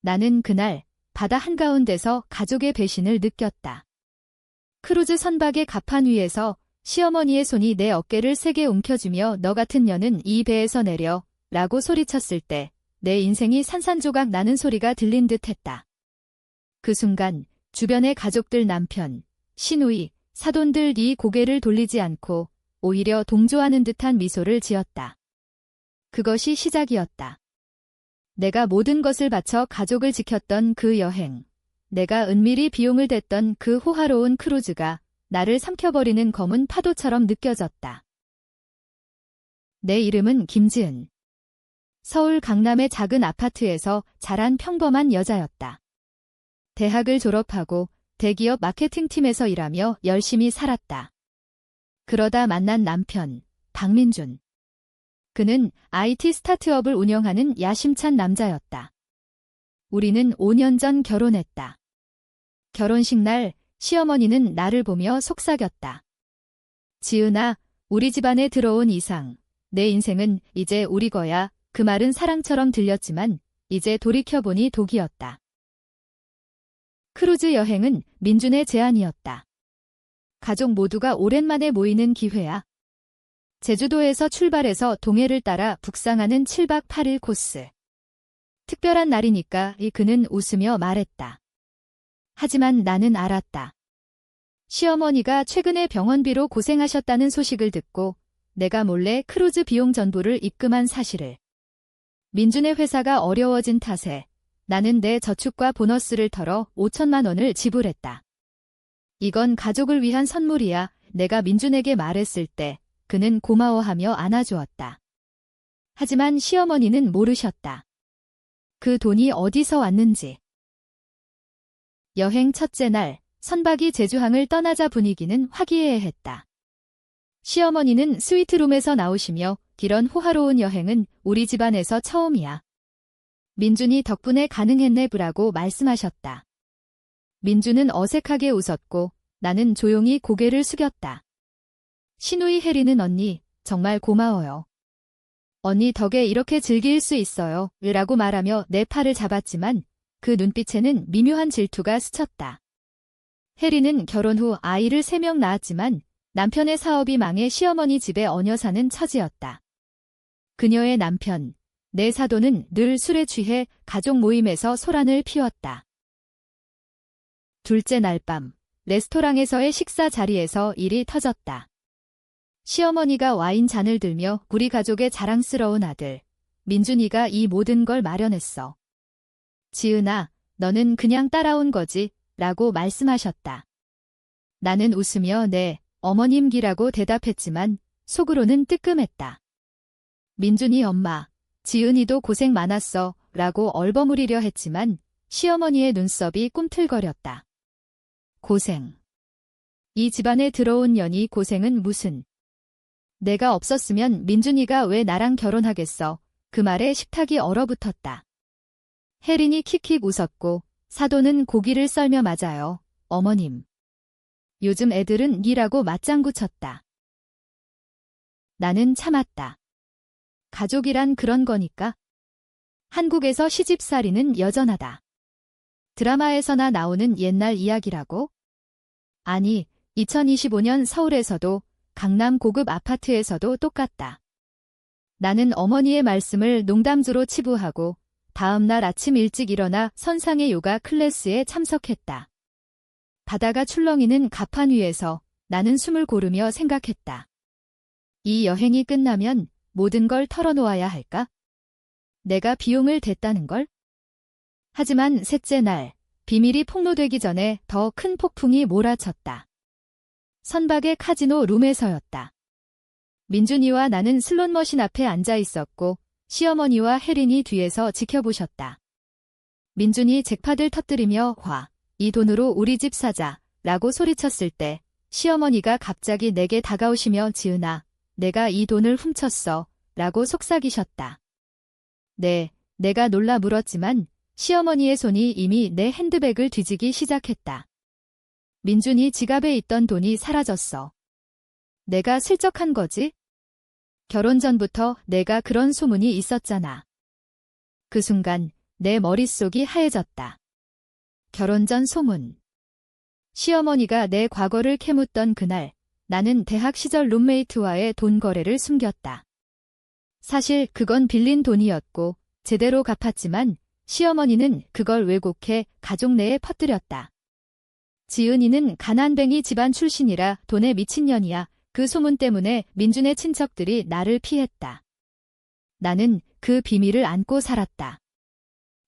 나는 그날 바다 한가운데서 가족의 배신을 느꼈다. 크루즈 선박의 갑판 위에서 시어머니의 손이 내 어깨를 세게 움켜쥐며 너 같은 년은 이 배에서 내려 라고 소리쳤을 때 내 인생이 산산조각 나는 소리가 들린 듯 했다. 그 순간 주변의 가족들 남편, 시누이, 사돈들이 고개를 돌리지 않고 오히려 동조하는 듯한 미소를 지었다. 그것이 시작이었다. 내가 모든 것을 바쳐 가족을 지켰던 그 여행, 내가 은밀히 비용을 댔던 그 호화로운 크루즈가 나를 삼켜버리는 검은 파도처럼 느껴졌다. 내 이름은 김지은. 서울 강남의 작은 아파트에서 자란 평범한 여자였다. 대학을 졸업하고 대기업 마케팅팀에서 일하며 열심히 살았다. 그러다 만난 남편, 박민준. 그는 IT 스타트업을 운영하는 야심찬 남자였다. 우리는 5년 전 결혼했다. 결혼식 날 시어머니는 나를 보며 속삭였다. 지은아, 우리 집안에 들어온 이상. 내 인생은 이제 우리 거야. 그 말은 사랑처럼 들렸지만 이제 돌이켜보니 독이었다. 크루즈 여행은 민준의 제안이었다. 가족 모두가 오랜만에 모이는 기회야. 제주도에서 출발해서 동해를 따라 북상하는 7박 8일 코스. 특별한 날이니까 그는 웃으며 말했다. 하지만 나는 알았다. 시어머니가 최근에 병원비로 고생하셨다는 소식을 듣고 내가 몰래 크루즈 비용 전부를 입금한 사실을. 민준의 회사가 어려워진 탓에 나는 내 저축과 보너스를 털어 5천만 원을 지불했다. 이건 가족을 위한 선물이야. 내가 민준에게 말했을 때 그는 고마워하며 안아주었다. 하지만 시어머니는 모르셨다. 그 돈이 어디서 왔는지. 여행 첫째 날, 선박이 제주항을 떠나자 분위기는 화기애애했다. 시어머니는 스위트룸에서 나오시며 이런 호화로운 여행은 우리 집안에서 처음이야. 민준이 덕분에 가능했네 라고 말씀하셨다. 민준은 어색하게 웃었고 나는 조용히 고개를 숙였다. 시누이 혜리는 언니, 정말 고마워요. 언니 덕에 이렇게 즐길 수 있어요. 라고 말하며 내 팔을 잡았지만 그 눈빛에는 미묘한 질투가 스쳤다. 혜리는 결혼 후 아이를 3명 낳았지만 남편의 사업이 망해 시어머니 집에 얹혀 사는 처지였다. 그녀의 남편, 내 사돈은 늘 술에 취해 가족 모임에서 소란을 피웠다. 둘째 날 밤, 레스토랑에서의 식사 자리에서 일이 터졌다. 시어머니가 와인 잔을 들며 우리 가족의 자랑스러운 아들, 민준이가 이 모든 걸 마련했어. 지은아, 너는 그냥 따라온 거지, 라고 말씀하셨다. 나는 웃으며 네, 어머님기라고 대답했지만 속으로는 뜨끔했다. 민준이 엄마, 지은이도 고생 많았어, 라고 얼버무리려 했지만 시어머니의 눈썹이 꿈틀거렸다. 고생. 이 집안에 들어온 년이 고생은 무슨. 내가 없었으면 민준이가 왜 나랑 결혼하겠어. 그 말에 식탁이 얼어붙었다. 혜린이 킥킥 웃었고 사돈은 고기를 썰며 맞아요. 어머님. 요즘 애들은 니라고 맞장구 쳤다. 나는 참았다. 가족이란 그런 거니까. 한국에서 시집살이는 여전하다. 드라마에서나 나오는 옛날 이야기라고? 아니, 2025년 서울에서도 강남 고급 아파트에서도 똑같다. 나는 어머니의 말씀을 농담조로 치부하고 다음 날 아침 일찍 일어나 선상의 요가 클래스에 참석했다. 바다가 출렁이는 갑판 위에서 나는 숨을 고르며 생각했다. 이 여행이 끝나면 모든 걸 털어놓아야 할까? 내가 비용을 댔다는 걸? 하지만 셋째 날, 비밀이 폭로되기 전에 더 큰 폭풍이 몰아쳤다. 선박의 카지노 룸에서였다. 민준이와 나는 슬롯머신 앞에 앉아 있었고 시어머니와 혜린이 뒤에서 지켜보셨다. 민준이 잭팟을 터뜨리며 이 돈으로 우리 집 사자 라고 소리쳤을 때 시어머니가 갑자기 내게 다가오시며 지은아, 내가 이 돈을 훔쳤어 라고 속삭이셨다. 네, 내가 놀라 물었지만 시어머니의 손이 이미 내 핸드백을 뒤지기 시작했다. 민준이 지갑에 있던 돈이 사라졌어. 내가 슬쩍한 거지? 결혼 전부터 내가 그런 소문이 있었잖아. 그 순간 내 머릿속이 하얘졌다. 결혼 전 소문. 시어머니가 내 과거를 캐묻던 그날, 나는 대학 시절 룸메이트와의 돈 거래를 숨겼다. 사실 그건 빌린 돈이었고 제대로 갚았지만 시어머니는 그걸 왜곡해 가족 내에 퍼뜨렸다. 지은이는 가난뱅이 집안 출신이라 돈에 미친년이야. 그 소문 때문에 민준의 친척들이 나를 피했다. 나는 그 비밀을 안고 살았다.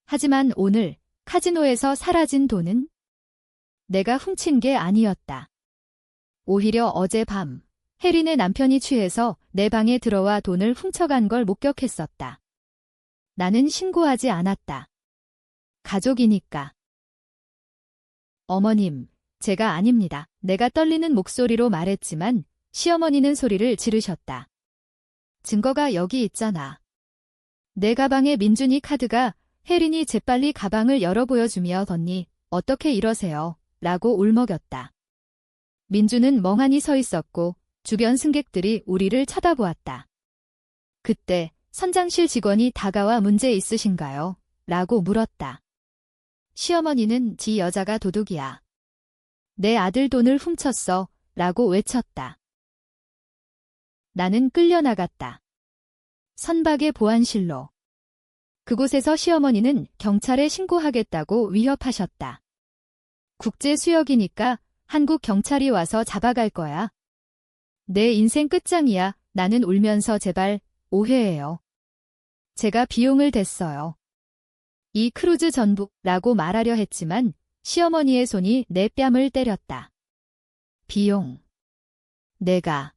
하지만 오늘 카지노에서 사라진 돈은 내가 훔친 게 아니었다. 오히려 어젯밤 혜린의 남편이 취해서 내 방에 들어와 돈을 훔쳐간 걸 목격했었다. 나는 신고하지 않았다. 가족이니까. 어머님, 제가 아닙니다. 내가 떨리는 목소리로 말했지만 시어머니는 소리를 지르셨다. 증거가 여기 있잖아. 내 가방에 민준이 카드가. 혜린이 재빨리 가방을 열어 보여주며 언니, 어떻게 이러세요? 라고 울먹였다. 민준은 멍하니 서 있었고 주변 승객들이 우리를 쳐다보았다. 그때 선장실 직원이 다가와 문제 있으신가요? 라고 물었다. 시어머니는 지 여자가 도둑이야. 내 아들 돈을 훔쳤어. 라고 외쳤다. 나는 끌려나갔다. 선박의 보안실로. 그곳에서 시어머니는 경찰에 신고하겠다고 위협하셨다. 국제수역이니까 한국 경찰이 와서 잡아갈 거야. 내 인생 끝장이야. 나는 울면서 제발 오해해요. 제가 비용을 댔어요. 이 크루즈 전부라고 말하려 했지만 시어머니의 손이 내 뺨을 때렸다. 비용. 내가.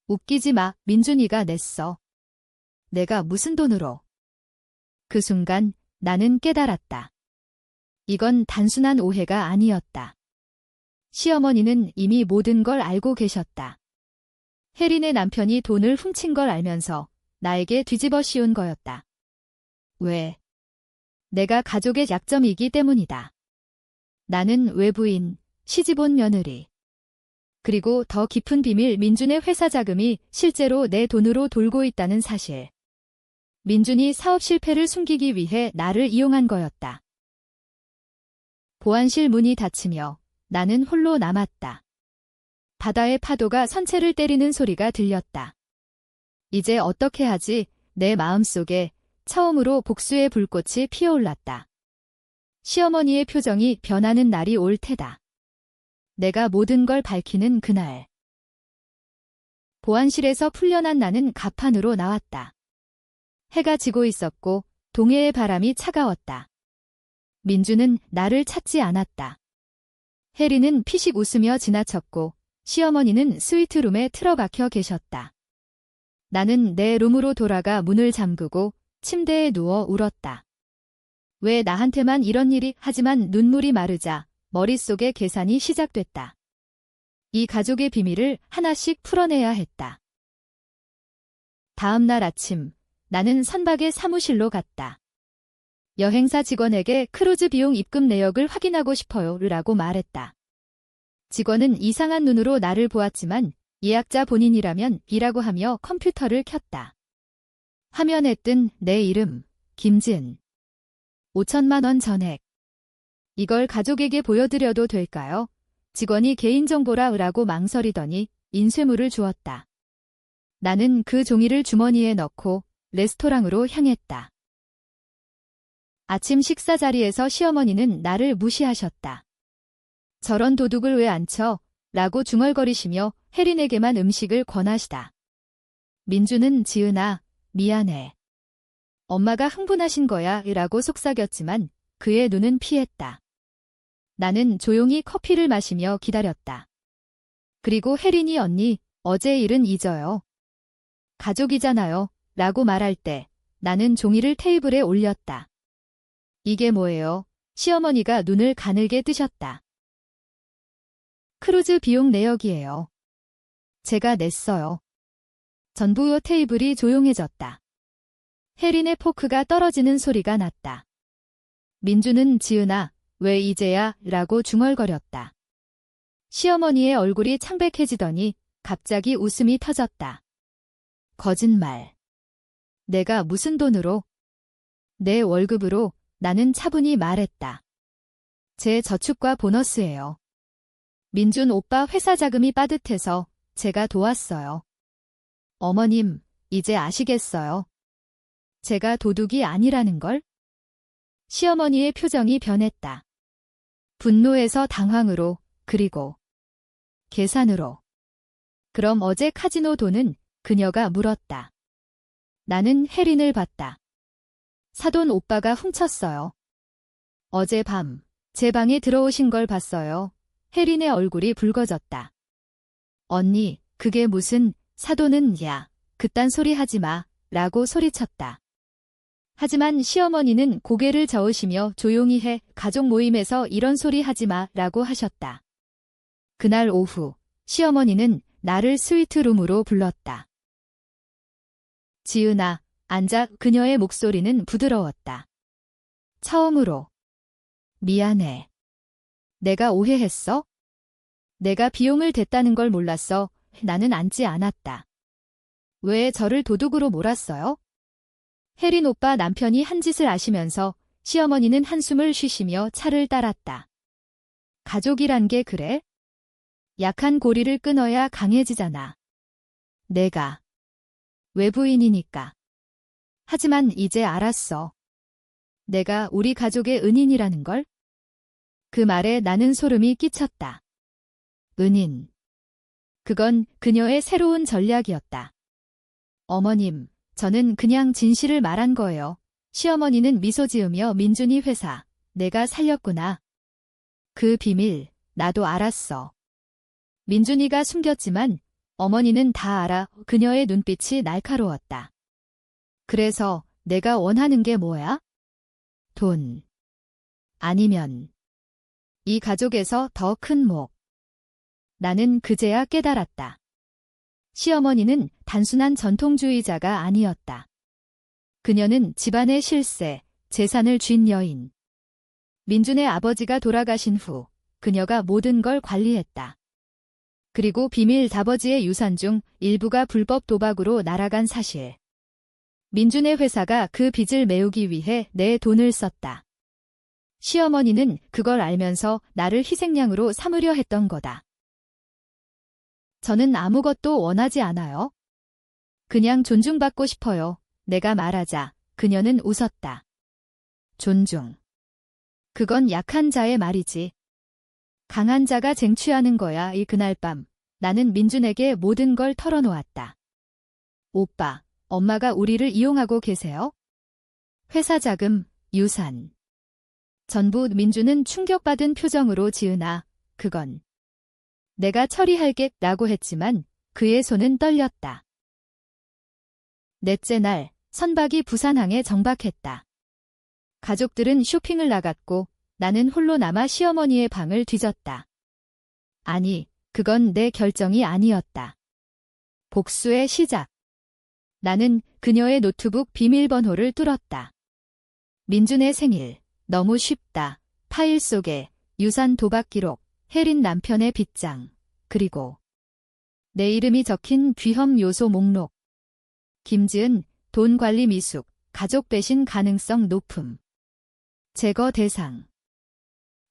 웃기지 마. 민준이가 냈어. 내가 무슨 돈으로. 그 순간 나는 깨달았다. 이건 단순한 오해가 아니었다. 시어머니는 이미 모든 걸 알고 계셨다. 혜린의 남편이 돈을 훔친 걸 알면서 나에게 뒤집어 씌운 거였다. 왜? 내가 가족의 약점이기 때문이다. 나는 외부인, 시집온 며느리. 그리고 더 깊은 비밀 민준의 회사 자금이 실제로 내 돈으로 돌고 있다는 사실. 민준이 사업 실패를 숨기기 위해 나를 이용한 거였다. 보안실 문이 닫히며 나는 홀로 남았다. 바다의 파도가 선체를 때리는 소리가 들렸다. 이제 어떻게 하지? 내 마음속에 처음으로 복수의 불꽃이 피어올랐다. 시어머니의 표정이 변하는 날이 올 테다. 내가 모든 걸 밝히는 그날. 보안실에서 풀려난 나는 갑판으로 나왔다. 해가 지고 있었고 동해의 바람이 차가웠다. 민주는 나를 찾지 않았다. 혜리는 피식 웃으며 지나쳤고 시어머니는 스위트룸에 틀어박혀 계셨다. 나는 내 룸으로 돌아가 문을 잠그고 침대에 누워 울었다. 왜 나한테만 이런 일이? 하지만 눈물이 마르자 머릿속에 계산이 시작됐다. 이 가족의 비밀을 하나씩 풀어내야 했다. 다음 날 아침 나는 선박의 사무실로 갔다. 여행사 직원에게 크루즈 비용 입금 내역을 확인하고 싶어요 라고 말했다. 직원은 이상한 눈으로 나를 보았지만 예약자 본인이라면 이라고 하며 컴퓨터를 켰다. 화면에 뜬 내 이름, 김지은. 5천만 원 전액. 이걸 가족에게 보여드려도 될까요? 직원이 개인정보라 라고 망설이더니 인쇄물을 주었다. 나는 그 종이를 주머니에 넣고 레스토랑으로 향했다. 아침 식사 자리에서 시어머니는 나를 무시하셨다. 저런 도둑을 왜 안 쳐? 라고 중얼거리시며 혜린에게만 음식을 권하시다. 민주는 지은아, 미안해. 엄마가 흥분하신 거야 라고 속삭였지만 그의 눈은 피했다. 나는 조용히 커피를 마시며 기다렸다. 그리고 혜린이 언니, 어제 일은 잊어요. 가족이잖아요. 라고 말할 때 나는 종이를 테이블에 올렸다. 이게 뭐예요? 시어머니가 눈을 가늘게 뜨셨다. 크루즈 비용 내역이에요. 제가 냈어요. 전부요. 테이블이 조용해졌다. 혜린의 포크가 떨어지는 소리가 났다. 민주는 지은아, 왜 이제야? 라고 중얼거렸다. 시어머니의 얼굴이 창백해지더니 갑자기 웃음이 터졌다. 거짓말. 내가 무슨 돈으로? 내 월급으로 나는 차분히 말했다. 제 저축과 보너스예요. 민준 오빠 회사 자금이 빠듯해서 제가 도왔어요. 어머님, 이제 아시겠어요? 제가 도둑이 아니라는 걸? 시어머니의 표정이 변했다. 분노에서 당황으로, 그리고 계산으로. 그럼 어제 카지노 돈은? 그녀가 물었다. 나는 혜린을 봤다. 사돈 오빠가 훔쳤어요. 어젯밤 제 방에 들어오신 걸 봤어요. 혜린의 얼굴이 붉어졌다. 언니, 그게 무슨, 사돈은 야, 그딴 소리 하지 마, 라고 소리쳤다. 하지만 시어머니는 고개를 저으시며 조용히 해, 가족 모임에서 이런 소리 하지 마, 라고 하셨다. 그날 오후, 시어머니는 나를 스위트룸으로 불렀다. 지은아, 앉아. 그녀의 목소리는 부드러웠다. 처음으로. 미안해. 내가 오해했어? 내가 비용을 댔다는 걸 몰랐어. 나는 앉지 않았다. 왜 저를 도둑으로 몰았어요? 혜린 오빠 남편이 한 짓을 아시면서 시어머니는 한숨을 쉬시며 차를 따랐다. 가족이란 게 그래? 약한 고리를 끊어야 강해지잖아. 내가 외부인이니까. 하지만 이제 알았어. 내가 우리 가족의 은인이라는 걸? 그 말에 나는 소름이 끼쳤다. 은인. 그건 그녀의 새로운 전략이었다. 어머님, 저는 그냥 진실을 말한 거예요. 시어머니는 미소 지으며 민준이 회사, 내가 살렸구나. 그 비밀, 나도 알았어. 민준이가 숨겼지만 어머니는 다 알아. 그녀의 눈빛이 날카로웠다. 그래서 내가 원하는 게 뭐야? 돈. 아니면 이 가족에서 더 큰 목. 나는 그제야 깨달았다. 시어머니는 단순한 전통주의자가 아니었다. 그녀는 집안의 실세, 재산을 쥔 여인. 민준의 아버지가 돌아가신 후 그녀가 모든 걸 관리했다. 그리고 비밀 다버지의 유산 중 일부가 불법 도박으로 날아간 사실. 민준의 회사가 그 빚을 메우기 위해 내 돈을 썼다. 시어머니는 그걸 알면서 나를 희생양으로 삼으려 했던 거다. 저는 아무것도 원하지 않아요. 그냥 존중받고 싶어요. 내가 말하자 그녀는 웃었다. 존중. 그건 약한 자의 말이지. 강한 자가 쟁취하는 거야. 그날 밤 나는 민준에게 모든 걸 털어놓았다. 오빠, 엄마가 우리를 이용하고 계세요? 회사 자금, 유산. 전부. 민준은 충격받은 표정으로 지은아, 그건 내가 처리할게 라고 했지만 그의 손은 떨렸다. 넷째 날, 선박이 부산항에 정박했다. 가족들은 쇼핑을 나갔고 나는 홀로 남아 시어머니의 방을 뒤졌다. 아니, 그건 내 결정이 아니었다. 복수의 시작. 나는 그녀의 노트북 비밀번호를 뚫었다. 민준의 생일, 너무 쉽다. 파일 속에 유산 도박 기록, 혜린 남편의 빚장, 그리고 내 이름이 적힌 위험 요소 목록. 김지은, 돈 관리 미숙, 가족 배신 가능성 높음. 제거 대상.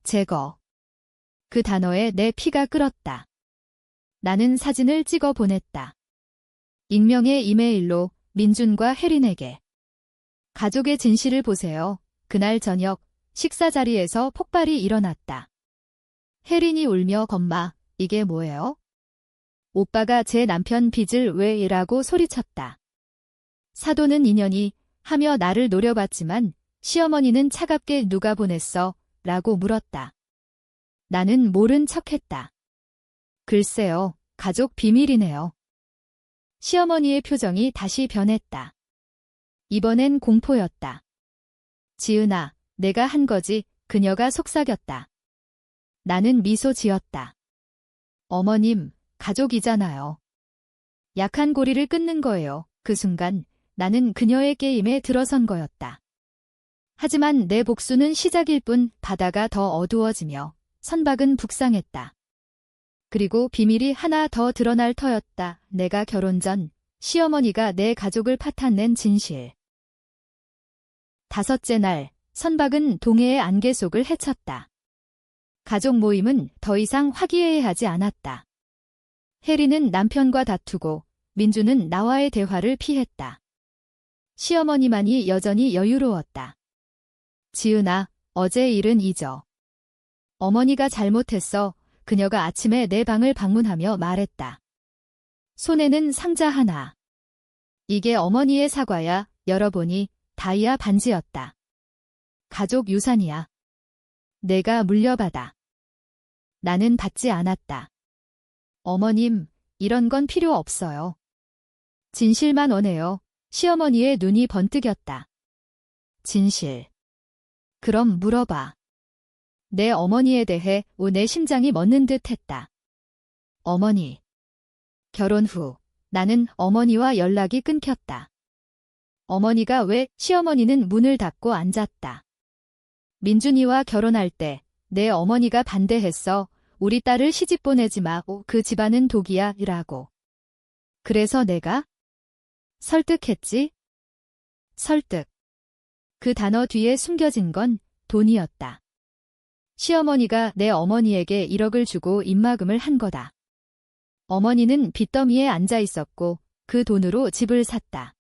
제거. 그 단어에 내 피가 끓었다. 나는 사진을 찍어 보냈다. 익명의 이메일로 민준과 혜린에게. 가족의 진실을 보세요. 그날 저녁 식사 자리에서 폭발이 일어났다. 혜린이 울며 엄마, 이게 뭐예요? 오빠가 제 남편 빚을 왜 이라고 소리쳤다. 사돈은 인연이 하며 나를 노려봤지만 시어머니는 차갑게 누가 보냈어? 라고 물었다. 나는 모른 척했다. 글쎄요, 가족 비밀이네요. 시어머니의 표정이 다시 변했다. 이번엔 공포였다. 지은아, 내가 한 거지. 그녀가 속삭였다. 나는 미소 지었다. 어머님, 가족이잖아요. 약한 고리를 끊는 거예요. 그 순간 나는 그녀의 게임에 들어선 거였다. 하지만 내 복수는 시작일 뿐. 바다가 더 어두워지며 선박은 북상했다. 그리고 비밀이 하나 더 드러날 터였다. 내가 결혼 전 시어머니가 내 가족을 파탄낸 진실. 다섯째 날 선박은 동해의 안개 속을 헤쳤다. 가족 모임은 더 이상 화기애애하지 않았다. 혜리는 남편과 다투고 민주는 나와의 대화를 피했다. 시어머니만이 여전히 여유로웠다. 지은아, 어제 일은 잊어. 어머니가 잘못했어. 그녀가 아침에 내 방을 방문하며 말했다. 손에는 상자 하나. 이게 어머니의 사과야. 열어보니 다이아 반지였다. 가족 유산이야. 내가 물려받아. 나는 받지 않았다. 어머님, 이런 건 필요 없어요. 진실만 원해요. 시어머니의 눈이 번뜩였다. 진실. 그럼 물어봐. 내 어머니에 대해 내 심장이 멎는 듯 했다. 어머니. 결혼 후 나는 어머니와 연락이 끊겼다. 어머니가 왜? 시어머니는 문을 닫고 앉았다. 민준이와 결혼할 때 내 어머니가 반대했어. 우리 딸을 시집 보내지 마. 그 집안은 독이야. 라고. 그래서 내가 설득했지? 설득. 그 단어 뒤에 숨겨진 건 돈이었다. 시어머니가 내 어머니에게 1억을 주고 입막음을 한 거다. 어머니는 빚더미에 앉아 있었고 그 돈으로 집을 샀다.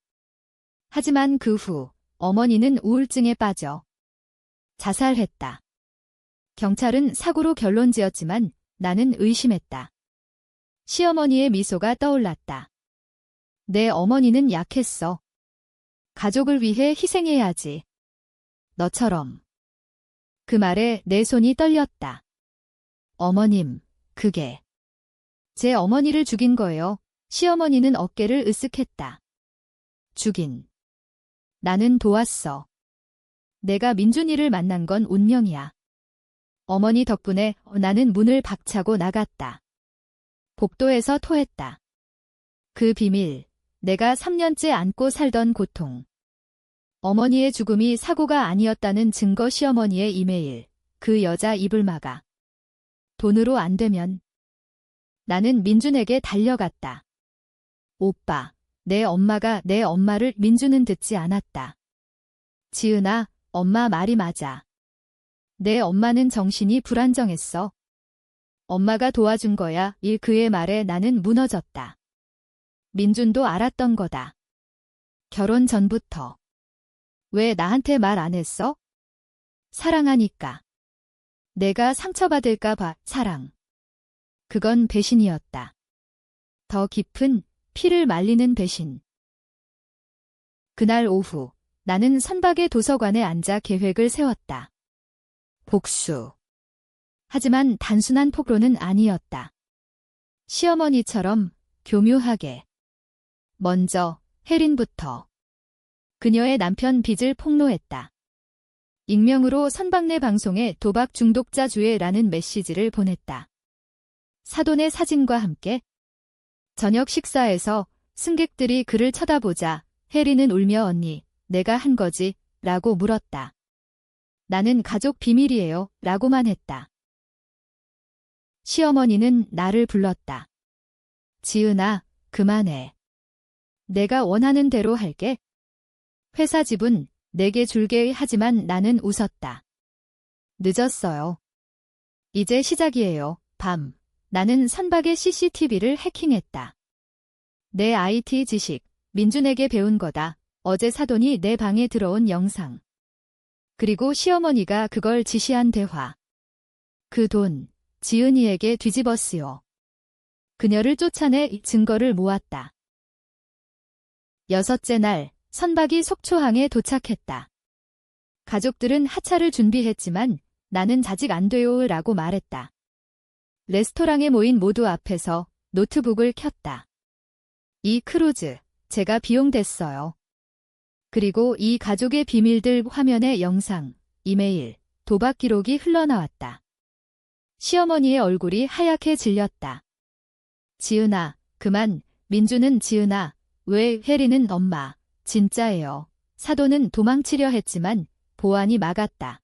하지만 그 후 어머니는 우울증에 빠져 자살했다. 경찰은 사고로 결론 지었지만 나는 의심했다. 시어머니의 미소가 떠올랐다. 내 어머니는 약했어. 가족을 위해 희생해야지. 너처럼. 그 말에 내 손이 떨렸다. 어머님, 그게 제 어머니를 죽인 거예요. 시어머니는 어깨를 으쓱했다. 죽인. 나는 도왔어. 내가 민준이를 만난 건 운명이야. 어머니 덕분에 나는 문을 박차고 나갔다. 복도에서 토했다. 그 비밀, 내가 3년째 안고 살던 고통. 어머니의 죽음이 사고가 아니었다는 증거 시어머니의 이메일, 그 여자 입을 막아. 돈으로 안 되면. 나는 민준에게 달려갔다. 오빠, 내 엄마가 내 엄마를 민준은 듣지 않았다. 지은아, 엄마 말이 맞아. 내 엄마는 정신이 불안정했어. 엄마가 도와준 거야. 그의 말에 나는 무너졌다. 민준도 알았던 거다. 결혼 전부터. 왜 나한테 말 안 했어? 사랑하니까. 내가 상처받을까 봐 사랑. 그건 배신이었다. 더 깊은 피를 말리는 배신. 그날 오후 나는 선박의 도서관에 앉아 계획을 세웠다. 복수. 하지만 단순한 폭로는 아니었다. 시어머니처럼 교묘하게. 먼저 혜린부터. 그녀의 남편 빚을 폭로했다. 익명으로 선박 내 방송에 도박 중독자 주의라는 메시지를 보냈다. 사돈의 사진과 함께. 저녁 식사에서 승객들이 그를 쳐다보자 혜린은 울며 언니, 내가 한 거지? 라고 물었다. 나는 가족 비밀이에요. 라고만 했다. 시어머니는 나를 불렀다. 지은아, 그만해. 내가 원하는 대로 할게. 회사 지분 내게 줄게. 하지만 나는 웃었다. 늦었어요. 이제 시작이에요. 밤. 나는 선박의 CCTV를 해킹했다. 내 IT 지식, 민준에게 배운 거다. 어제 사돈이 내 방에 들어온 영상. 그리고 시어머니가 그걸 지시한 대화. 그 돈, 지은이에게 뒤집었으요. 그녀를 쫓아내 증거를 모았다. 6째 날, 선박이 속초항에 도착했다. 가족들은 하차를 준비했지만 나는 아직 안 돼요 라고 말했다. 레스토랑에 모인 모두 앞에서 노트북을 켰다. 이 크루즈, 제가 비용됐어요. 그리고 이 가족의 비밀들 화면에 영상, 이메일, 도박 기록이 흘러나왔다. 시어머니의 얼굴이 하얗게 질렸다. 지은아, 그만. 민주는 지은아, 왜? 혜리는 엄마, 진짜예요. 사돈은 도망치려 했지만 보안이 막았다.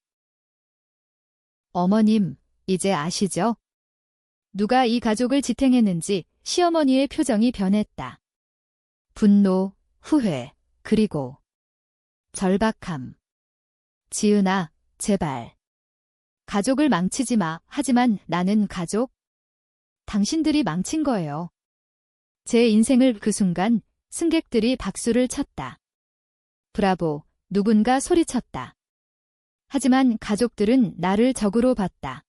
어머님, 이제 아시죠? 누가 이 가족을 지탱했는지. 시어머니의 표정이 변했다. 분노, 후회, 그리고 절박함. 지은아, 제발. 가족을 망치지 마. 하지만 나는 가족? 당신들이 망친 거예요. 제 인생을 그 순간 승객들이 박수를 쳤다. 브라보, 누군가 소리쳤다. 하지만 가족들은 나를 적으로 봤다.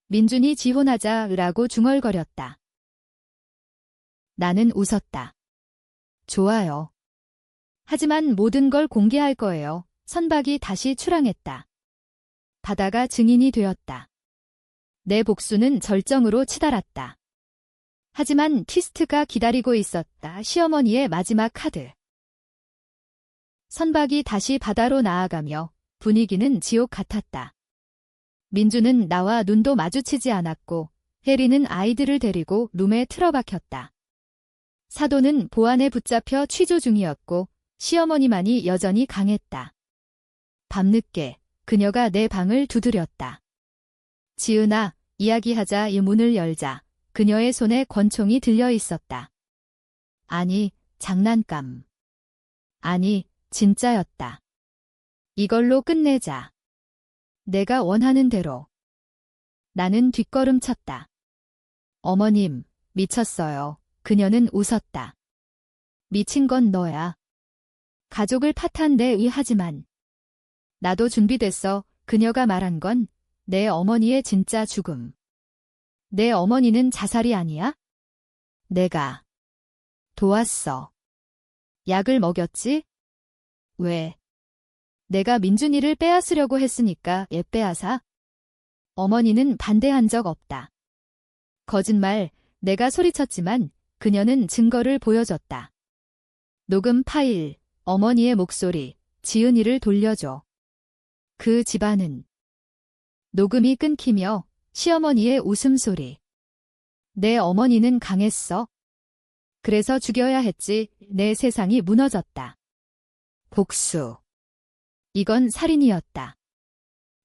민준이 지혼하자 라고 중얼거렸다. 나는 웃었다. 좋아요. 하지만 모든 걸 공개할 거예요. 선박이 다시 출항했다. 바다가 증인이 되었다. 내 복수는 절정으로 치달았다. 하지만 트위스트가 기다리고 있었다. 시어머니의 마지막 카드. 선박이 다시 바다로 나아가며 분위기는 지옥 같았다. 민주는 나와 눈도 마주치지 않았고 해리는 아이들을 데리고 룸에 틀어박혔다. 사도는 보안에 붙잡혀 취조 중이었고 시어머니만이 여전히 강했다. 밤늦게 그녀가 내 방을 두드렸다. 지은아, 이야기하자. 이 문을 열자. 그녀의 손에 권총이 들려 있었다. 아니, 장난감. 아니, 진짜였다. 이걸로 끝내자. 내가 원하는 대로. 나는 뒷걸음쳤다. 어머님, 미쳤어요. 그녀는 웃었다. 미친 건 너야. 가족을 파탄내 하지만 나도 준비됐어. 그녀가 말한 건 내 어머니의 진짜 죽음. 내 어머니는 자살이 아니야? 내가 도왔어. 약을 먹였지? 왜? 내가 민준이를 빼앗으려고 했으니까. 빼앗아? 어머니는 반대한 적 없다. 거짓말. 내가 소리쳤지만 그녀는 증거를 보여줬다. 녹음 파일, 어머니의 목소리, 지은이를 돌려줘. 그 집안은 녹음이 끊기며 시어머니의 웃음소리. 내 어머니는 강했어. 그래서 죽여야 했지. 내 세상이 무너졌다. 복수. 이건 살인이었다.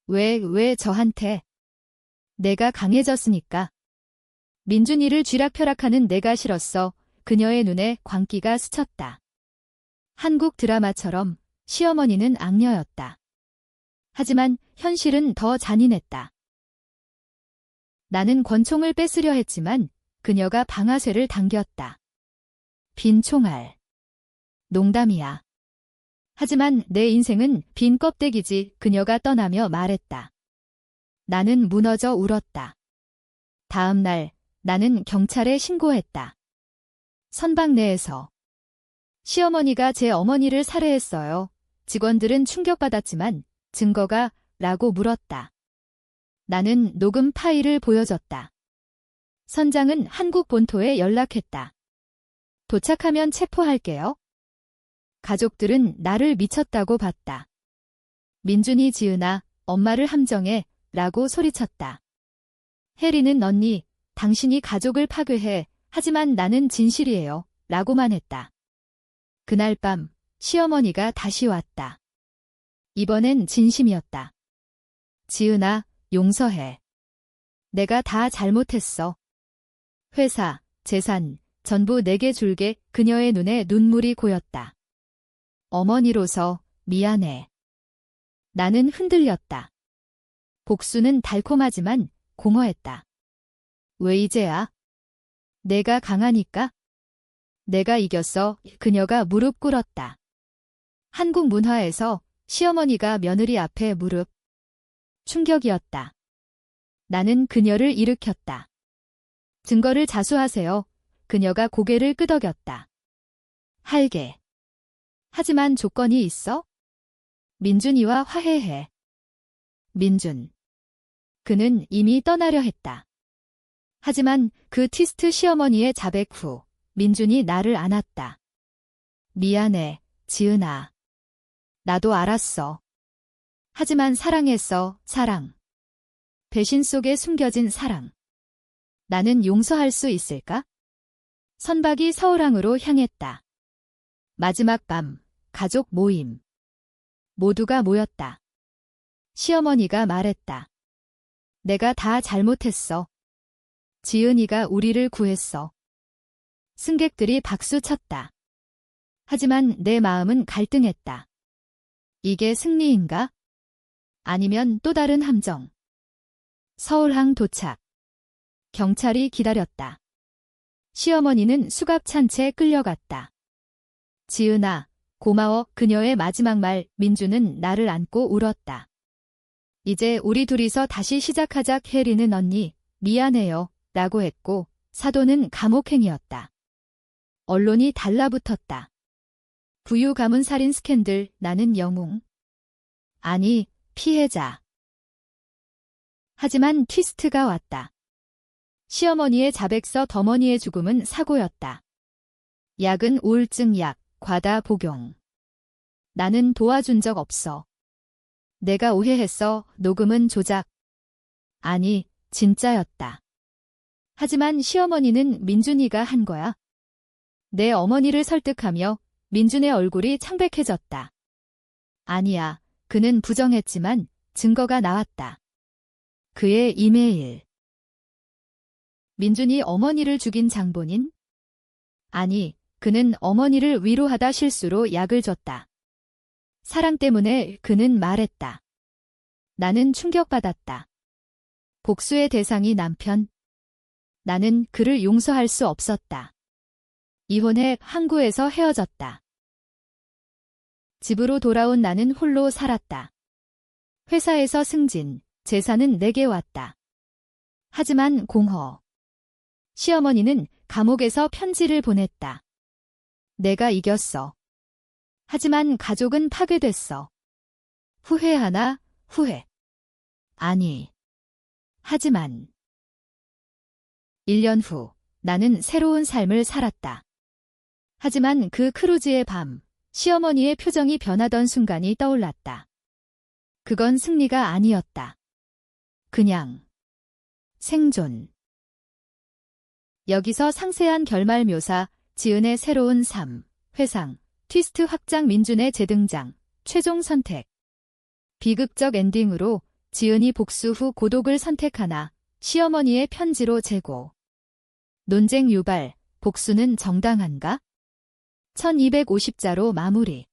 왜 저한테? 내가 강해졌으니까. 민준이를 쥐락펴락하는 내가 싫었어. 그녀의 눈에 광기가 스쳤다. 한국 드라마처럼 시어머니는 악녀였다. 하지만 현실은 더 잔인했다. 나는 권총을 뺏으려 했지만 그녀가 방아쇠를 당겼다. 빈 총알. 농담이야. 하지만 내 인생은 빈 껍데기지. 그녀가 떠나며 말했다. 나는 무너져 울었다. 다음 날 나는 경찰에 신고했다. 선박 내에서. 시어머니가 제 어머니를 살해했어요. 직원들은 충격받았지만 증거가? 라고 물었다. 나는 녹음 파일을 보여줬다. 선장은 한국 본토에 연락했다. 도착하면 체포할게요. 가족들은 나를 미쳤다고 봤다. 민준이 지은아, 엄마를 함정해 라고 소리쳤다. 해리는 언니, 당신이 가족을 파괴해. 하지만 나는 진실이에요. 라고만 했다. 그날 밤 시어머니가 다시 왔다. 이번엔 진심이었다. 지은아, 용서해. 내가 다 잘못했어. 회사, 재산, 전부 내게 줄게. 그녀의 눈에 눈물이 고였다. 어머니로서 미안해. 나는 흔들렸다. 복수는 달콤하지만 공허했다. 왜 이제야? 내가 강하니까? 내가 이겼어. 그녀가 무릎 꿇었다. 한국 문화에서 시어머니가 며느리 앞에 무릎. 충격이었다. 나는 그녀를 일으켰다. 증거를 자수하세요. 그녀가 고개를 끄덕였다. 할게. 하지만 조건이 있어? 민준이와 화해해. 민준. 그는 이미 떠나려 했다. 하지만 그 트위스트 시어머니의 자백 후 민준이 나를 안았다. 미안해, 지은아. 나도 알았어. 하지만 사랑했어, 사랑. 배신 속에 숨겨진 사랑. 나는 용서할 수 있을까? 선박이 서울항으로 향했다. 마지막 밤, 가족 모임. 모두가 모였다. 시어머니가 말했다. 내가 다 잘못했어. 지은이가 우리를 구했어. 승객들이 박수 쳤다. 하지만 내 마음은 갈등했다. 이게 승리인가? 아니면 또 다른 함정. 서울항 도착. 경찰이 기다렸다. 시어머니는 수갑 찬 채 끌려갔다. 지은아, 고마워. 그녀의 마지막 말. 민주는 나를 안고 울었다. 이제 우리 둘이서 다시 시작하자. 혜리는 언니, 미안해요. 라고 했고, 사도는 감옥행이었다. 언론이 달라붙었다. 부유 가문 살인 스캔들. 나는 영웅. 아니, 피해자. 하지만 트위스트가 왔다. 시어머니의 자백서. 어머니의 죽음은 사고였다. 약은 우울증 약, 과다 복용. 나는 도와준 적 없어. 내가 오해했어. 녹음은 조작. 아니, 진짜였다. 하지만 시어머니는 민준이가 한 거야. 내 어머니를 설득하며 민준의 얼굴이 창백해졌다. 아니야, 그는 부정했지만 증거가 나왔다. 그의 이메일. 민준이 어머니를 죽인 장본인? 아니, 그는 어머니를 위로하다 실수로 약을 줬다. 사랑 때문에. 그는 말했다. 나는 충격받았다. 복수의 대상이 남편. 나는 그를 용서할 수 없었다. 이혼해 항구에서 헤어졌다. 집으로 돌아온 나는 홀로 살았다. 회사에서 승진, 재산은 내게 왔다. 하지만 공허. 시어머니는 감옥에서 편지를 보냈다. 내가 이겼어. 하지만 가족은 파괴됐어. 후회하나? 후회. 아니. 하지만. 1년 후, 나는 새로운 삶을 살았다. 하지만 그 크루즈의 밤, 시어머니의 표정이 변하던 순간이 떠올랐다. 그건 승리가 아니었다. 그냥 생존. 여기서 상세한 결말 묘사, 지은의 새로운 삶, 회상, 트위스트 확장, 민준의 재등장, 최종 선택. 비극적 엔딩으로 지은이 복수 후 고독을 선택하나 시어머니의 편지로 재고. 논쟁 유발, 복수는 정당한가? 1250자로 마무리.